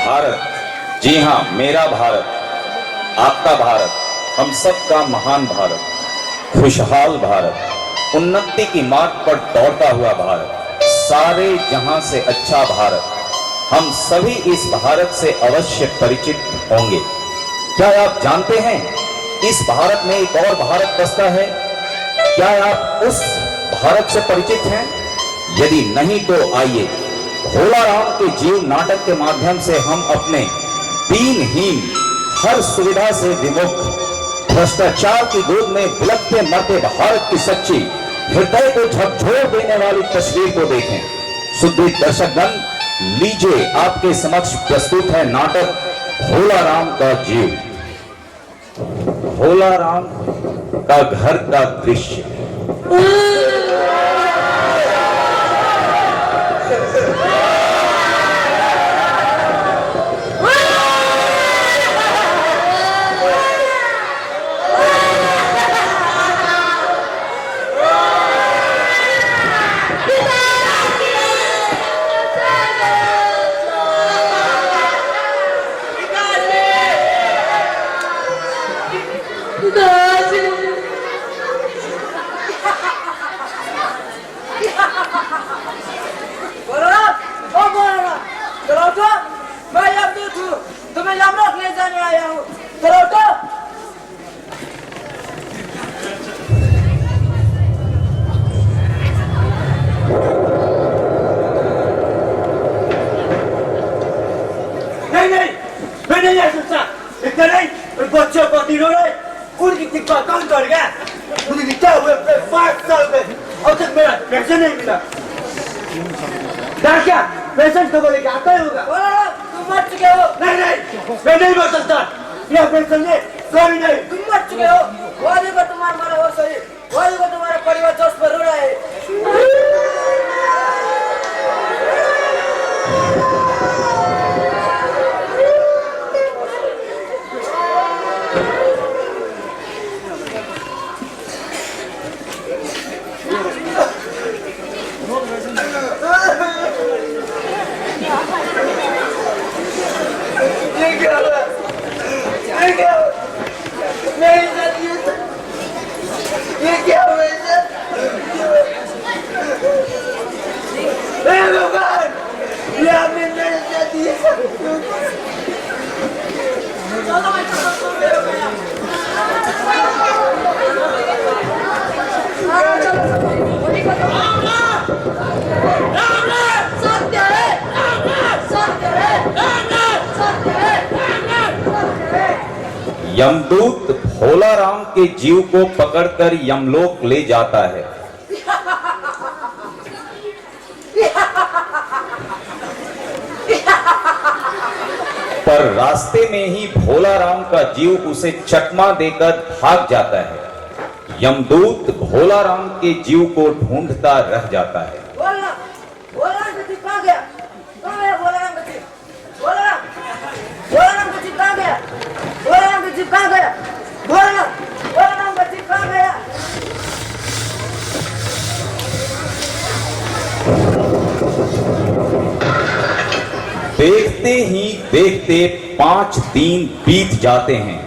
भारत, जी हाँ मेरा भारत, आपका भारत, हम सब का महान भारत, खुशहाल भारत, उन्नति की मार्ग पर दौड़ता हुआ भारत, सारे जहां से अच्छा भारत। हम सभी इस भारत से अवश्य परिचित होंगे। क्या आप जानते हैं इस भारत में एक और भारत बसता है? क्या आप उस भारत से परिचित हैं? यदि नहीं तो आइए भोला राम के जीव नाटक के माध्यम से हम अपने दीनहीन, हर सुविधा से विमुख, भ्रष्टाचार की गोद में बिलखते मरते भारत की सच्ची, हृदय को झकझोर देने वाली तस्वीर को देखें। सुधीर दर्शकगण, लीजिए आपके समक्ष प्रस्तुत है नाटक भोला राम का जीव। भोला राम का घर का दृश्य। बच्चों को दिनों में उनकी टिप्पा कौन कर गया? मुझे क्या हुए 5 साल में अब तक मेरा पेंशन नहीं मिला। क्या पेंशन तो बोले आता ही होगा। तुम मर चुके हो। नहीं मैं नहीं मर सकता। यह पेंशन नहीं कोई नहीं। तुम मर चुके हो। वाली को तुम्हारा मरा हो सही, वाली को तुम्हारा परिवार जोश पर रो रहा है। यमदूत भोला राम के जीव को पकड़कर यमलोक ले जाता है। पर रास्ते में ही भोला राम का जीव उसे चकमा देकर भाग जाता है। यमदूत भोला राम के जीव को ढूंढता रह जाता है। देखते ही देखते 5 दिन बीत जाते हैं।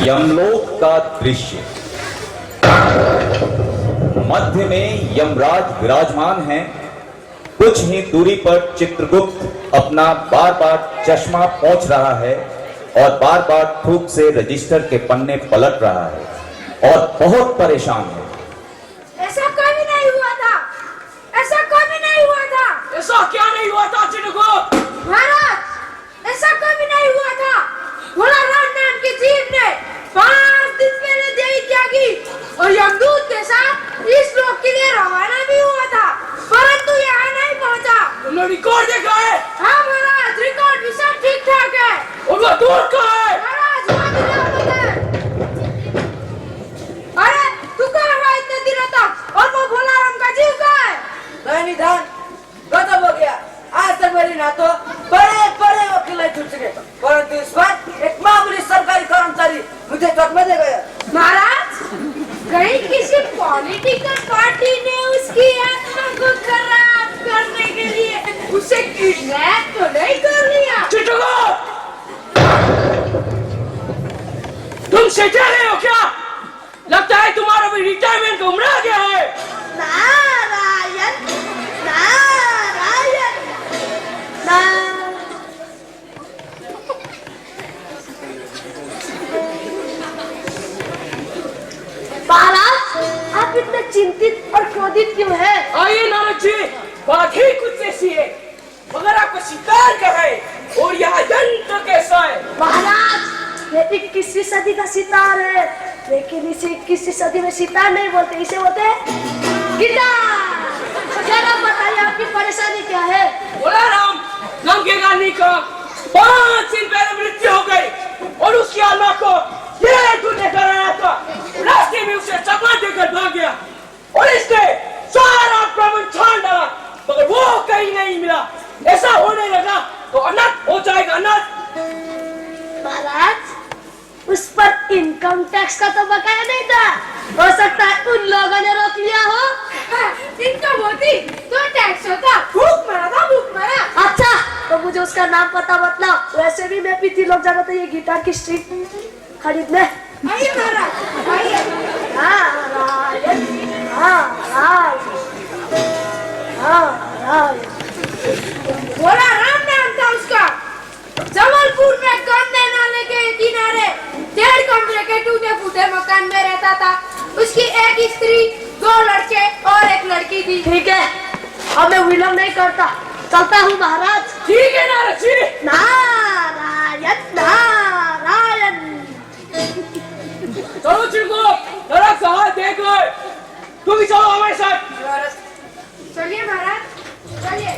यमलोक का दृश्य। मध्य में यमराज विराजमान हैं। कुछ ही दूरी पर चित्रगुप्त अपना बार बार चश्मा पोंछ रहा है और बार बार थूक से रजिस्टर के पन्ने पलट रहा है और बहुत परेशान है। ऐसा कभी नहीं हुआ था। ऐसा कभी नहीं हुआ था। ऐसा क्या नहीं हुआ था चित्रगुप्त? महाराज, ऐसा कभी नहीं हुआ था। भोला राम नाम के जीव ने 5 दिन पहले देही त्यागी और यमदूत तूने रिकॉर्ड देखा है? हाँ महाराज, रिकॉर्ड भी सब ठीक ठाक है। और वो दूर कहाँ है? महाराज वहाँ दिल्ली में। अरे तू कहाँ रहा इतने दिनों तक? और वो भोला राम का जीव कहाँ है? निधान खत्म हो गया। आज तक मेरी ना तो बड़े बड़े वकील छूट चुके, परंतु इस बार एक मामूली सरकारी कर्मचारी मुझे चकमा दे गया। महाराज, कहीं किसी पॉलिटिकल पार्टी ने उसकी आत्मा को खराब करने के लिए उसे किडनैप तो नहीं कर लिया? चिटको! तुम सेठा रहे हो क्या? लगता है तुम्हारा भी रिटायरमेंट का उम्र आ गया है। नारायण, नारायण, नारायण। महाराज, आप इतने चिंतित और क्रोधित क्यों हैं? आइए नारद जी, बात ही कुछ ऐसी है। मगर आपको शिकार का है और यहाँ यंत्र कैसा है? महाराज, ये 21वीं सदी का सितार है, लेकिन इसे 21वीं सदी में सितार नहीं बोलते, इसे बोलते हैं गिटार। जरा बताइए आपकी परेशानी क्या है? बोला राम, नाम के गाने का 5 दिन पहले मृत्यु हो गई और उसकी आत्मा को ये तू लेकर आया था। रास्ते में उसे चकमा देकर भाग गया और इसने सारा प्रबंध छान डाला, मगर वो कहीं नहीं मिला। ऐसा होने लगा तो अनर्थ हो जाएगा, अनर्थ। महाराज, उस पर इनकम टैक्स का तो बकाया नहीं था, हो सकता है उन लोगों ने रोक लिया हो। इनकम होती तो टैक्स होता, भूख मरा था, भूख मरा। अच्छा, तो मुझे उसका नाम पता बताओ, वैसे भी मैं पीती लोग जाना तो ये गिटार की स्ट्रिंग खरीदने। आइए महाराज, आइए। नारायण, नारायण, नारायण। भोला राम नाम था उसका। जबलपुर में गंदे नाले के किनारे 1.5 कमरे के टूटे फूटे मकान में रहता था। उसकी एक स्त्री, 2 लड़के और 1 लड़की थी। ठीक है, अब मैं विलंब नहीं करता, चलता हूँ महाराज। ठीक है नारद जी। नारायण, नारायण। चलो चिड़को, नरक सहाय देखो, तुम भी चलो हमारे साथ। चलिए महाराज, चलिए।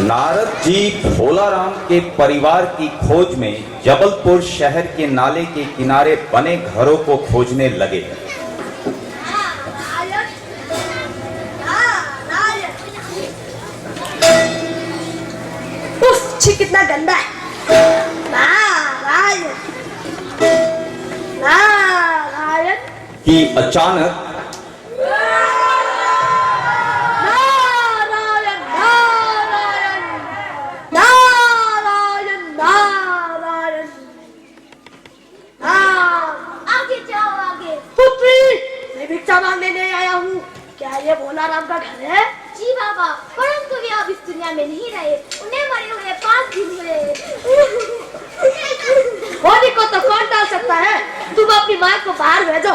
नारद जी भोला राम के परिवार की खोज में जबलपुर शहर के नाले के किनारे बने घरों को खोजने लगे। उफ, छी कितना गंदा है। नारायण, नारायण। कि अचानक मांगने नहीं आया हूँ। क्या ये भोला राम का घर है? जी बाबा, परंतु वे अब इस दुनिया में नहीं रहे, उन्हें मरे हुए 5 दिन हुए। होली को तो कौन डाल सकता है? तुम अपनी माँ को बाहर भेजो।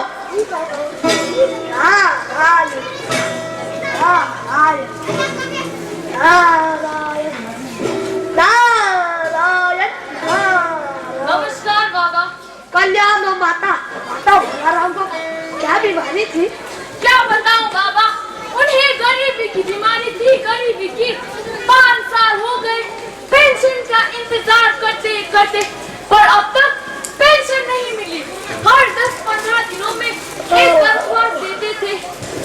नमस्कार बाबा। कल्याण हो माता। माता भोला राम को क्या बीमारी थी? क्या बताऊं बाबा, उन्हें गरीबी की बीमारी थी, गरीबी की। 5 साल हो गए पेंशन का इंतजार करते करते, पर अब तक पेंशन नहीं मिली। हर 10-15 दिनों में एक दरख्वास्त देते थे,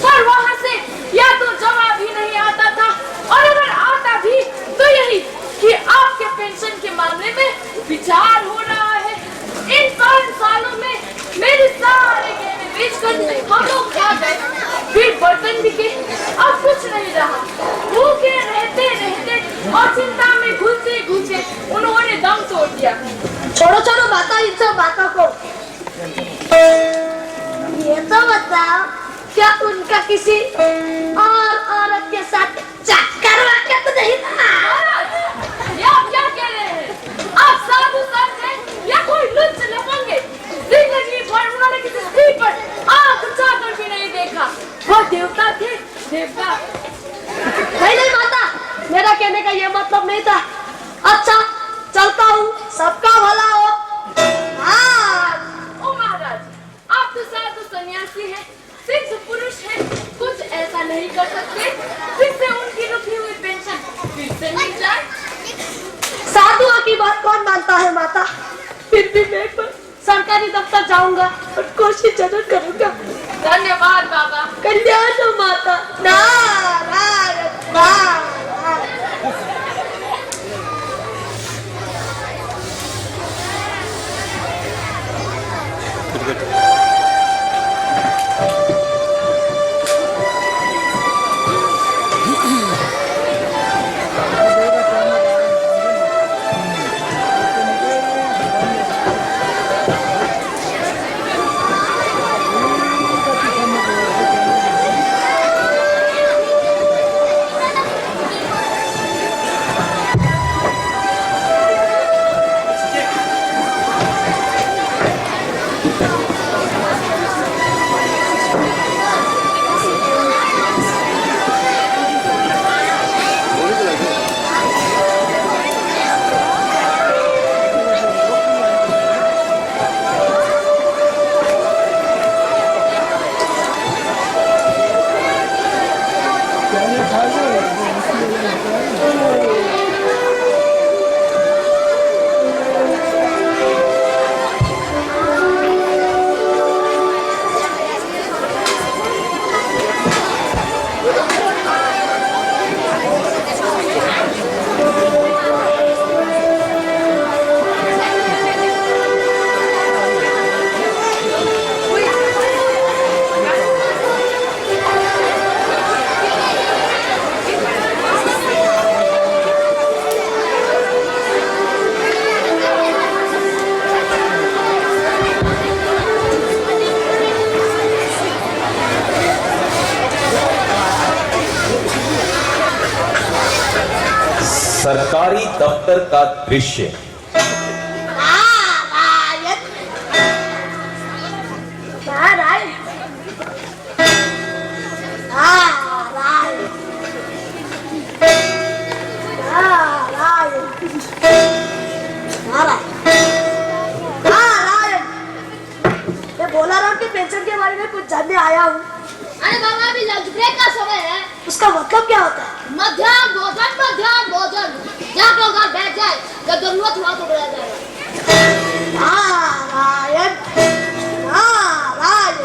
पर वहाँ से या तो जवाब ही नहीं आता था, और अगर आता भी तो यही कि आपके पेंशन के मामले में विचार हो रहा है। इन 5 सालों में मेरे सारे गहने बेचकर हम लोग खा गए, फिर बर्तन बिके, अब कुछ नहीं रहा। भूखे रहते रहते और चिंता में घुलते घुलते उन्होंने दम तोड़ दिया। छोड़ो छोड़ो माता इन सब बातों को। ये तो बताओ, क्या उनका किसी और औरत के साथ चक्कर वाक्य तो नहीं था? कोई लुच्च लफंगे जिंदगी भर उन्होंने किसी स्त्री पर आंख उठाकर भी नहीं देखा। वो देवता थे, देवता। नहीं माता, मेरा कहने का ये मतलब नहीं था। अच्छा चलता हूँ, सबका भला हो। ओ महाराज, आप तो साधु सन्यासी हैं, सिद्ध पुरुष हैं, कुछ ऐसा नहीं कर सकते जिससे उनकी रुकी हुई पेंशन फिर से मिल जाए। साधुओं की बात कौन मानता है माता? फिर भी मैं एक बार सरकारी दफ्तर जाऊंगा और कोशिश जरूर करूंगा। धन्यवाद बाबा। कल्याण हो माता। नारायण नारायण। सरकारी दफ्तर का दृश्य। नारायण नारायण नारायण नारायण नारायण। मैं बोला रहा हूँ कि पेंशन के बारे में कुछ जानने आया हूँ। अरे बाबा, अभी लंच ब्रेक का समय है। उसका मतलब क्या होता है? मध्याह्न भोजन, मध्याह्न भोजन। जाकर घर बैठ जाए, जब जरूरत हुआ तो बुलाया जाएगा। नारायण नारायण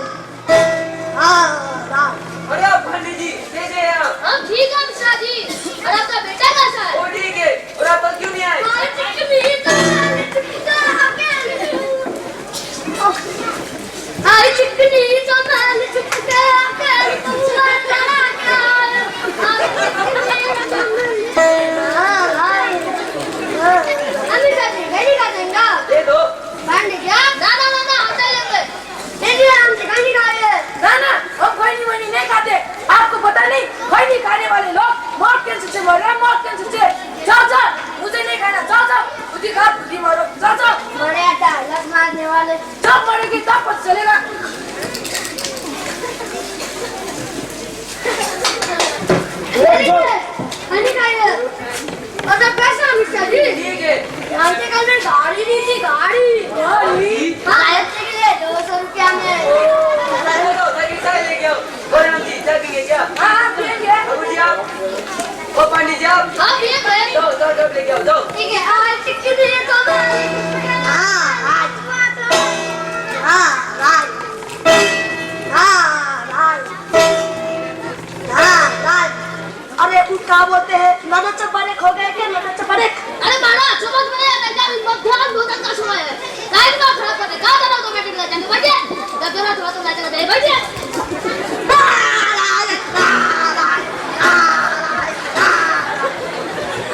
नारायण। अरे आप पंडित जी कैसे हैं आप? हम ठीक है मिश्रा जी। और आपका बेटा कैसा है? वो ठीक है। और आप कल क्यों नहीं आए? दे दो। नहीं खाते। आपको पता नहीं, खैनी खाने वाले लोग मौत कैंसर से मर रहे हैं, मौत कैंसर से। जाओ जाओ, मुझे नहीं खाना। जाओ जाओ, बुद्धि खा, बुद्धि मारो। जाओ जाओ, बड़े डायलॉग मारने वाले। जब मरेगी तब पता चलेगा। पैसा मिश्रा जी, ठीक है। यहाँ से कल मैं गाड़ी ली थी। गाड़ी के लिए 200 रुपया में। लेके आओ। गौरव जी जाएंगे क्या? हाँ, ठीक है। बाबू जी आप, वो पंडित जी आप, दो लेके आओ। दो। ठीक है, आज टिकट दे दो। अरे कुछ क्या बोलते हैं? ननद चपड़े खो गए क्या? ननद चपड़े। अरे महाराज, समझ में नहीं आता, मध्याह्न भोजन का समय है। टाइम ना खराब करते, कहाँ जाना तो बेटे जाने बैठिए। जब जरा थोड़ा तो जाते जाते बैठिए।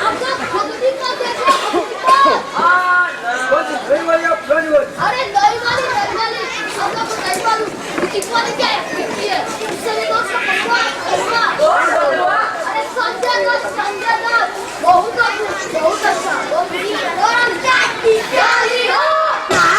आप तो भक्ति का देखो। अरे दही वाली हम लोग को दही वाली किस वाली क्या है? इससे भी दोस्त का पकवा। अरे संजय दत्त बहुत अच्छा, बहुत अच्छा। वो भी और हम क्या हो।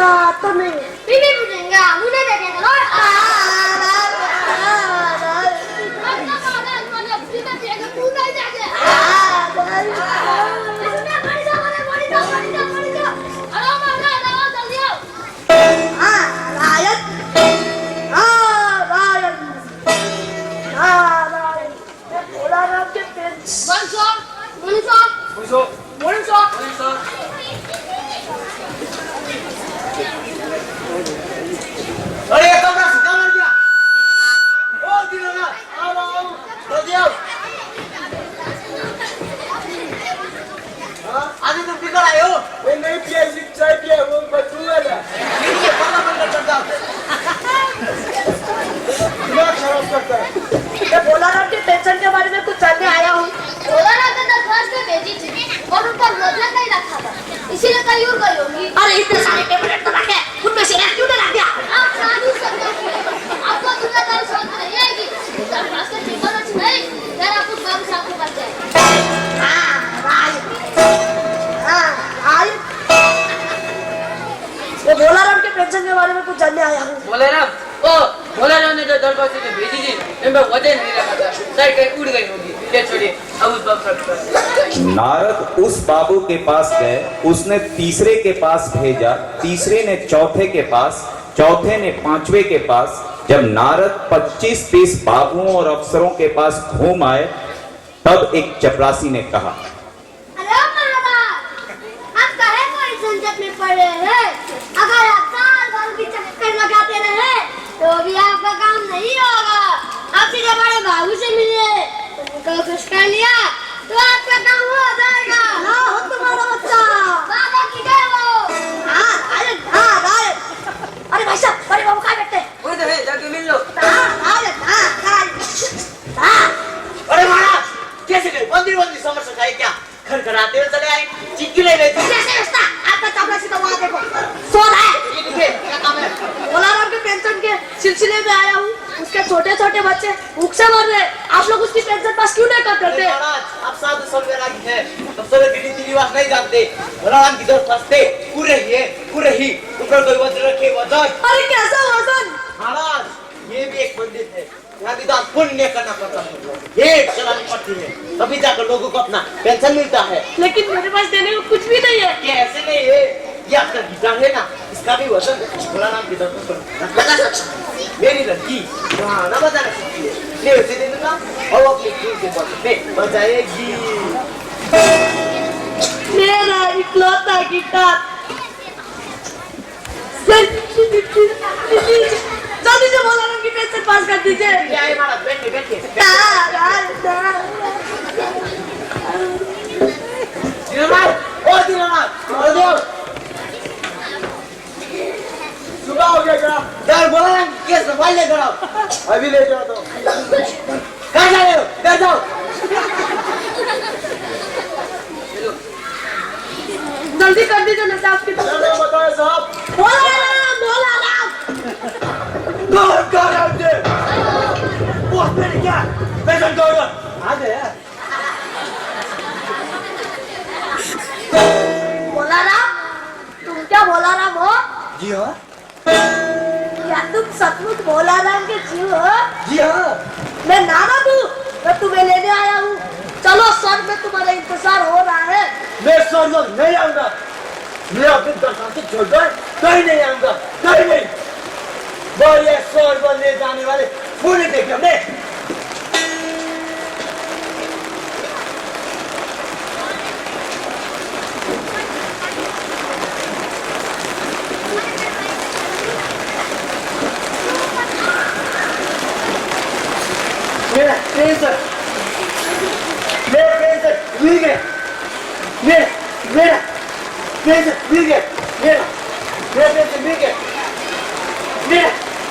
पूछा तो नहीं, बीवी पूछेंगे, मुझे देखेंगे लोग। अरे ये कमरा सूखा मर गया। ओ दिनों आओ जल्दी आओ। आज तुम पिघल आए हो? ये नहीं पिया, चाय पिया, वो बदबू वाला। ये पता बंद कर दो। दिमाग खराब करता है। मैं भोलाराम के पेंशन के बारे में कुछ जानने आया हूँ। भोलाराम ने दरख्वास्त में भेजी थी और उन पर मतलब नहीं रखा था, इसीलिए कहीं और गई होगी। अरे इतने सारे टेबलेट तो रखे, उनमें से एक क्यों नहीं दिया? आप साधु संत हैं, आपको दुनियादारी समझ में नहीं आएगी। दरख्वास्त में पेपर अच्छी नहीं, जरा कुछ बाबू साहब को बच जाए। मैं भोलाराम के पेंशन के बारे में कुछ जानने आया हूँ। भोलाराम ने जो दरबार से भेजी थी, इनमें वजन नहीं रखा था, शायद कहीं उड़ गई होगी। ये छोड़िए, अब उस बात पर। नारद उस बाबू के पास गए, उसने तीसरे के पास भेजा, तीसरे ने चौथे के पास, चौथे ने पांचवे के पास। जब नारद 25-30 बाबुओं और अफसरों के पास घूम आए, तब एक चपरासी ने कहा, हेलो महाराज, आप काहे को इस झंझट में पड़े हैं? अगर आप साल भर की चक्कर लगाते रहे तो भी आपका काम नहीं होगा। आप सीधे बड़े बाबू से मिलिए, उनको खुश कर लिया तो आपका काम हो जाएगा। हाँ हो तुम्हारा बच्चा। बाबा की जय हो। अरे भाई साहब, बड़े बाबू कहाँ बैठते हैं? वही तो है, जाके मिल लो। अरे महाराज कैसे गए? बंदी बंदी समझ सकाए क्या? घर कराते हुए चले आए, चिट्ठी ले लेते। कैसे रिश्ता? आपका चपरासी तो वहाँ देखो, सो रहा है। ये देखिए क्या काम है? भोलाराम के पेंशन के सिलसिले में आया हूँ। उसके छोटे छोटे बच्चे भूख से मर रहे, आप लोग उसकी पेंशन पास क्यों नहीं कर अरे देते? महाराज आप साधु संत हैं, तब सोलह की रीति रिवाज नहीं जानते। भगवान की दरख्वास्त थे, पूरे ही ऊपर कोई वज्र रखे वजन। अरे कैसा वजन? महाराज ये भी एक मंदिर है, यहाँ विधान पुण्य करना पड़ता है, भेंट चलानी पड़ती है, तभी जाकर लोगों को अपना पेंशन मिलता है। लेकिन मेरे पास देने को कुछ भी नहीं है। कैसे नहीं है? ये आपका गिटार है ना, इसका भी वजन भोलाराम की दरख्वास्त पर लगा सकता है। मेरी लड़की गाना बजाना सीखती है, ले उसे दे दूंगा और वो अपने धुन के बल पे बजाएगी। मेरा इकलौता गिटार। जल्दी से भोलाराम की पेंशन पास कर दीजिए। क्या है महाराज? बैठिए बैठिए। दीनानाथ, ओ दीनानाथ, बलदेव, सुबह हो गया क्या? यार भोलाराम की केस में फाइल लेकर आओ। अभी ले जाओ तो। कहाँ जा रहे हो? बैठ जाओ। जल्दी कर दीजिए ना साहब की। चलो बताओ साहब। भोलाराम, भोलाराम। कौन है उसे? वो मेरे क्या? पेंशन कौन है? आ गया। भोलाराम, तुम क्या भोलाराम हो? जी हाँ। क्या तुम सचमुच भोलाराम के जीव हो? जी हाँ। मैं नारद हूँ, मैं तुम्हें लेने आया हूँ। चलो स्वर्ग में तुम्हारा इंतजार हो रहा है। मैं स्वर्ग नहीं आऊंगा। मैं अपनी दरखास्त छोड़कर कहीं नहीं आऊंगा, कहीं नहीं। वो ये स्वर्ग ले जाने वाले पूरे देखे हमने। मेरा पेंशन मिल गया। मेरा पेंशन मिल गया। मेरा पेंशन मिल गया।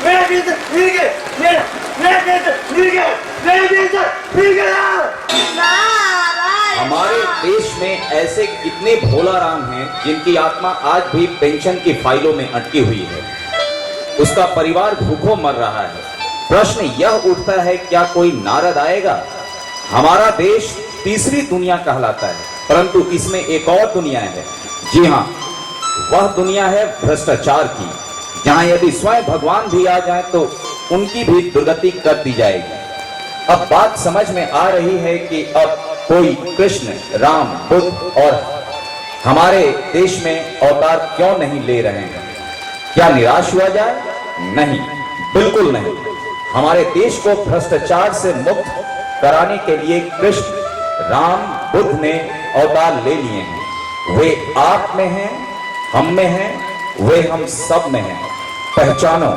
मेरा पेंशन मिल गया। मेरा पेंशन मिल गया। मेरा पेंशन मिल गया। हमारे देश में ऐसे कितने भोलाराम हैं जिनकी आत्मा आज भी पेंशन की फाइलों में अटकी हुई है, उसका परिवार भूखों मर रहा है। प्रश्न यह उठता है, क्या कोई नारद आएगा? हमारा देश तीसरी दुनिया कहलाता है, परंतु इसमें एक और दुनिया है। जी हाँ, वह दुनिया है भ्रष्टाचार की, जहां यदि स्वयं भगवान भी आ जाए तो उनकी भी दुर्गति कर दी जाएगी। अब बात समझ में आ रही है कि अब कोई कृष्ण, राम, बुद्ध और हमारे देश में अवतार क्यों नहीं ले रहे हैं। क्या निराश हुआ जाए? नहीं, बिल्कुल नहीं। हमारे देश को भ्रष्टाचार से मुक्त कराने के लिए कृष्ण, राम, बुद्ध ने अवतार ले लिए हैं। वे आप में हैं, हम में हैं, वे हम सब में हैं। पहचानो,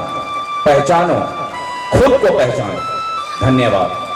पहचानो, खुद को पहचानो। धन्यवाद।